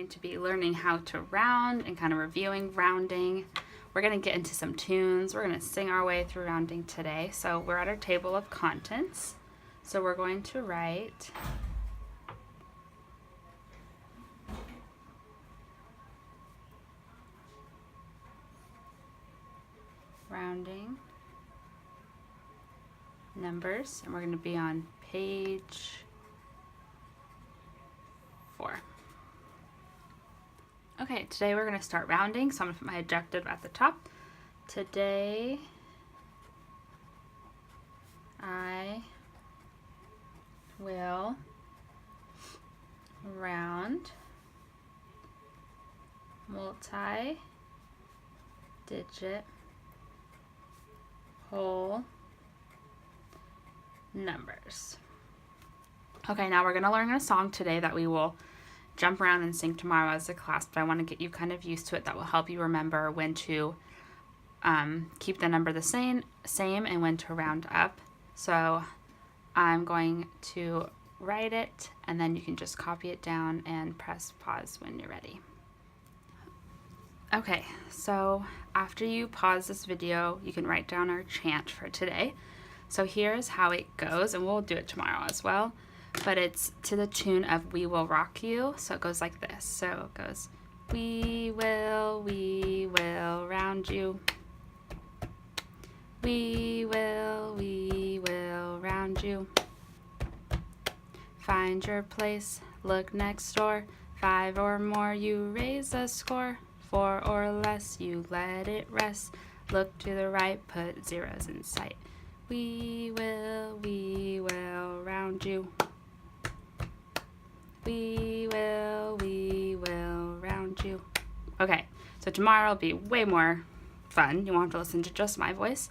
going to be learning how to round and kind of reviewing rounding. We're going to get into some tunes. We're going to sing our way through rounding today. So we're at our table of contents. So we're going to write rounding numbers, and we're going to be on page 4. Okay, today we're going to start rounding, so I'm going to put my objective at the top. Today I will round multi-digit whole numbers. Okay, now we're going to learn a song today that we will jump around and sing tomorrow as a class, but I want to get you kind of used to it. That will help you remember when to keep the number the same and when to round up. So I'm going to write it, and then you can just copy it down and press pause when you're ready. Okay, so after you pause this video, you can write down our chant for today. So here's how it goes, and we'll do it tomorrow as well, but it's to the tune of We Will Rock You. So it goes like this. So it goes, we will round you. We will round you. Find your place, look next door. 5 or more, you raise a score. 4 or less, you let it rest. Look to the right, put zeros in sight. We will round you. We will round you. Okay, so tomorrow will be way more fun. You won't have to listen to just my voice,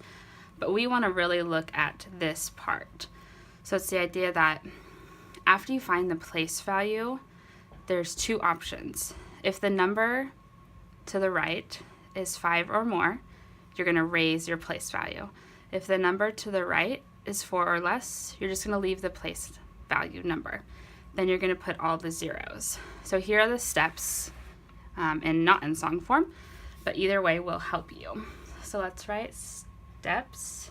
but we want to really look at this part. So it's the idea that after you find the place value, there's 2 options. If the number to the right is 5 or more, you're going to raise your place value. If the number to the right is 4 or less, you're just going to leave the place value number. Then you're going to put all the zeros. So here are the steps, and not in song form, but either way will help you. So let's write steps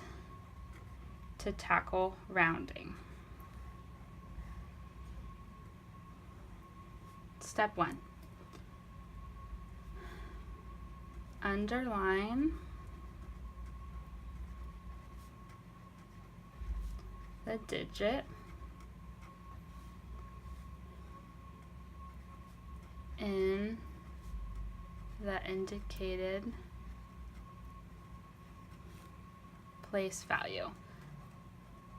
to tackle rounding. Step 1. Underline the digit in the indicated place value.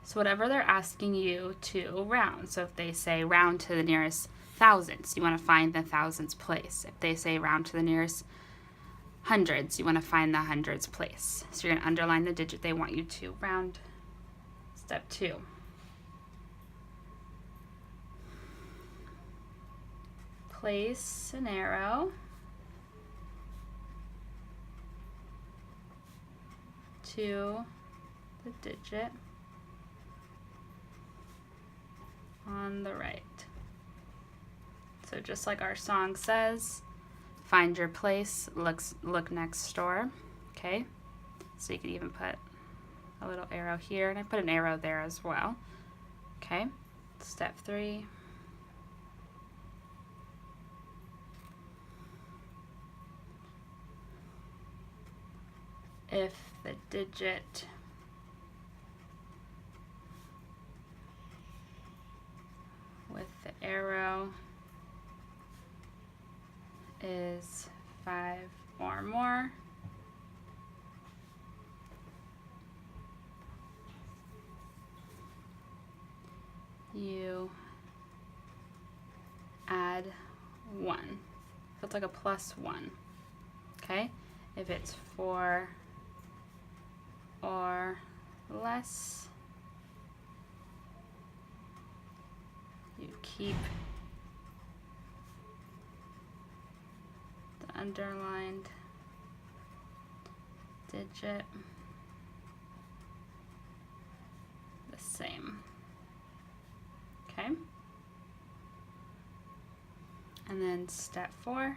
So whatever they're asking you to round. So if they say round to the nearest thousands, you want to find the thousands place. If they say round to the nearest hundreds, you want to find the hundreds place. So you're going to underline the digit they want you to round. Step 2. Place an arrow to the digit on the right. So just like our song says, find your place, look next door. Okay, so you could even put a little arrow here, and I put an arrow there as well. Okay, step 3. If the digit with the arrow is 5 or more, you add 1. So it's like a +1. Okay? If it's 4 or less, you keep the underlined digit the same. Okay? And then step 4.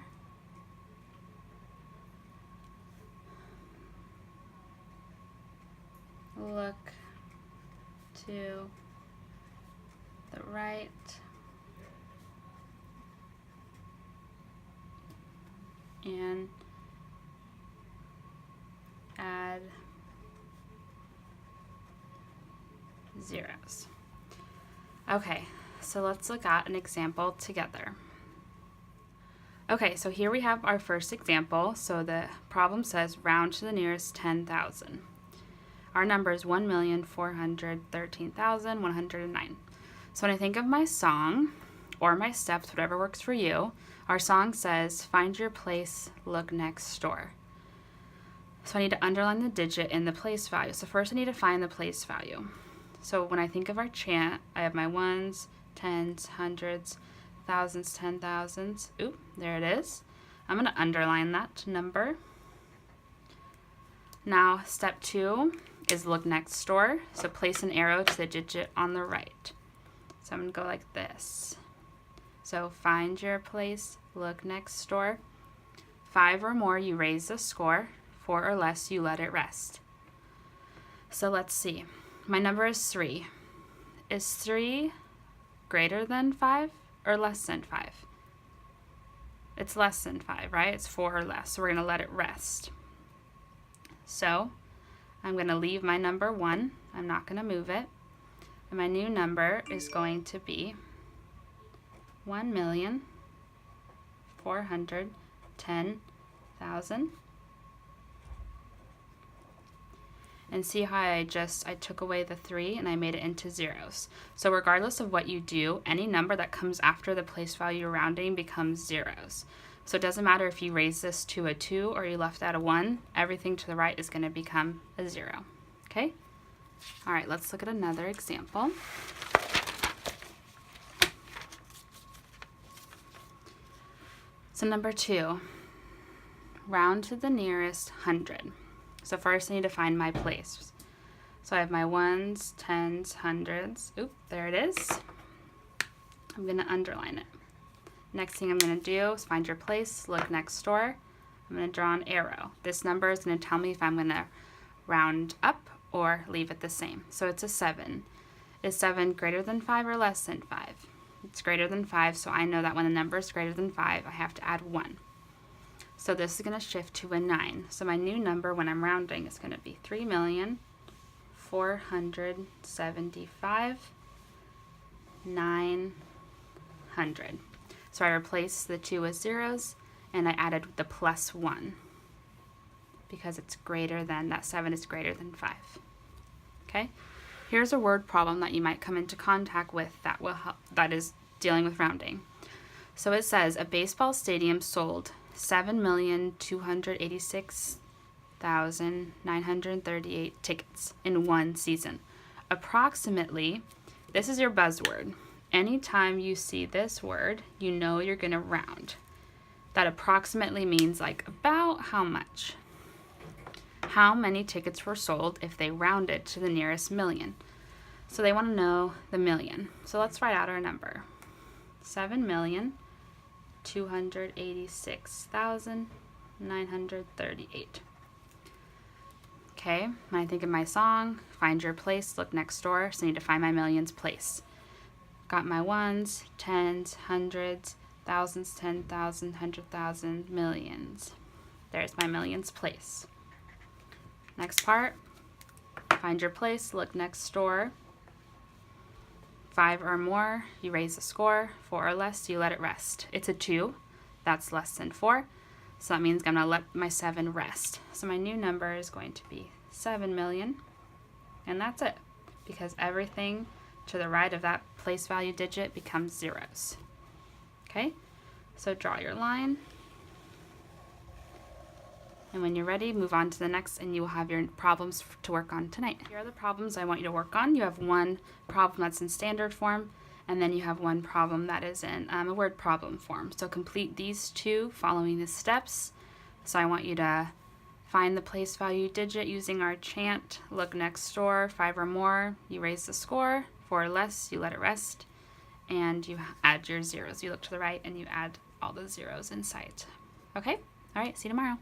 Look to the right. And add zeros. Okay, so let's look at an example together. Okay, so here we have our first example. So the problem says round to the nearest 10,000. Our number is 1,413,109. So when I think of my song or my steps, whatever works for you, our song says find your place, look next door. So I need to underline the digit in the place value. So first I need to find the place value. So when I think of our chant, I have my ones, tens, hundreds, thousands, 10,000s. Oop, there it is. I'm going to underline that number. Now, step 2 is look next door. So place an arrow to the digit on the right. So I'm going to go like this. So find your place, look next door. 5 or more, you raise the score. 4 or less, you let it rest. So let's see. My number is 3. Is 3 greater than 5 or less than 5? It's less than 5, right? It's 4 or less, so we're going to let it rest. So I'm going to leave my number 1. I'm not going to move it. And my new number is going to be 1,410,000. And see how I took away the 3 and I made it into zeros. So regardless of what you do, any number that comes after the place value rounding becomes zeros. So it doesn't matter if you raise this to a 2 or you left out a 1, everything to the right is going to become a 0. Okay? All right, let's look at another example. So number 2, round to the nearest 100. So first I need to find my place. So I have my ones, tens, hundreds. Oop, there it is. I'm going to underline it. Next thing I'm going to do is find your place, look next door. I'm going to draw an arrow. This number is going to tell me if I'm going to round up or leave it the same. So it's a 7. Is 7 greater than 5 or less than 5? It's greater than 5, so I know that when a number is greater than 5, I have to add 1. So this is going to shift to a 9. So my new number when I'm rounding is going to be 3,475,900. So I replaced the 2 with zeros and I added the plus 1 because it's greater than, that 7 is greater than 5. Okay? Here's a word problem that you might come into contact with that will help, that is dealing with rounding. So it says a baseball stadium sold 7,286,938 tickets in one season. Approximately, this is your buzzword. Anytime you see this word, you know you're going to round. That approximately means like about how much. How many tickets were sold if they rounded to the nearest million? So they want to know the million. So let's write out our number. 7,286,938. Okay, when I think of my song, find your place, look next door, so I need to find my millions place. Got my ones, tens, hundreds, thousands, 10,000, 100,000, millions. There's my millions place. Next part, find your place, look next door. 5 or more, you raise the score. 4 or less, you let it rest. It's a 2, that's less than 4. So that means I'm going to let my 7 rest. So my new number is going to be 7 million. And that's it. Because everything to the right of that place value digit becomes zeros. Okay? So draw your line. And when you're ready, move on to the next and you will have your problems to work on tonight. Here are the problems I want you to work on. You have one problem that's in standard form, and then you have one problem that is in a word problem form. So complete these two following the steps. So I want you to find the place value digit using our chant, look next door, 5 or more, you raise the score, 4 or less, you let it rest, and you add your zeros. You look to the right and you add all the zeros in sight. Okay? All right, see you tomorrow.